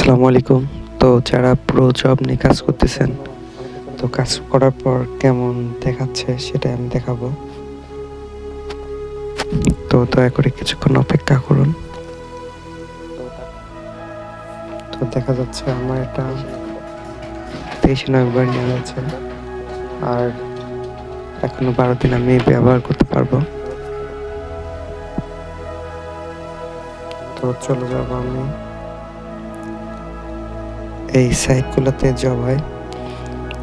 আসসালামু আলাইকুম। তো যারা প্রো জব নিয়ে কাজ করতেছেন, তো কাজ করার পর কেমন দেখাচ্ছে সেটাই আমি দেখাবো। তো দয়া করে কিছুক্ষণ অপেক্ষা করুন। তো দেখা যাচ্ছে আমার এটা 23 নভেম্বর নেওয়া হয়েছে, আর এখনো 12 দিন আমি ব্যবহার করতে পারবো। তো চলে যাব আমি এই সাইটগুলোতে জব হয়,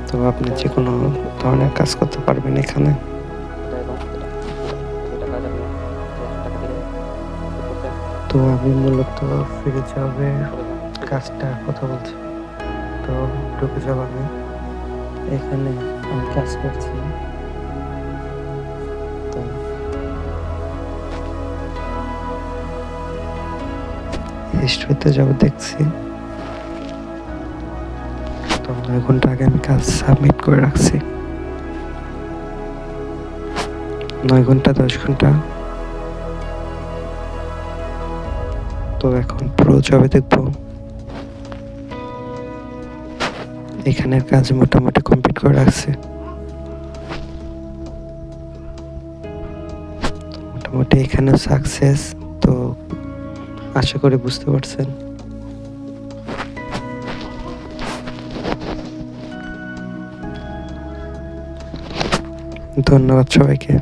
তো আপনি যে কোনো ধরনের কাজ করতে পারবেন এখানে। তো আমি মূলত ফ্রি জবের কাজটা কথা বলছি। তো ঢুকে যাব আমি এখানে, আমি কাজ করছি। তো হিস্ট্রিতে যাব দেখছি, তো 9 ঘন্টা আগে আমি কাজ সাবমিট করে রাখছি। 9 ঘন্টা 10 ঘন্টা। তো এখন প্রো জবে দেখবো। এখানের কাজ মোটামুটি কমপ্লিট করে রাখছি, মোটামুটি এখানে সাকসেস। তো আশা করি বুঝতে পারছেন। ধন্যবাদ সবাইকে।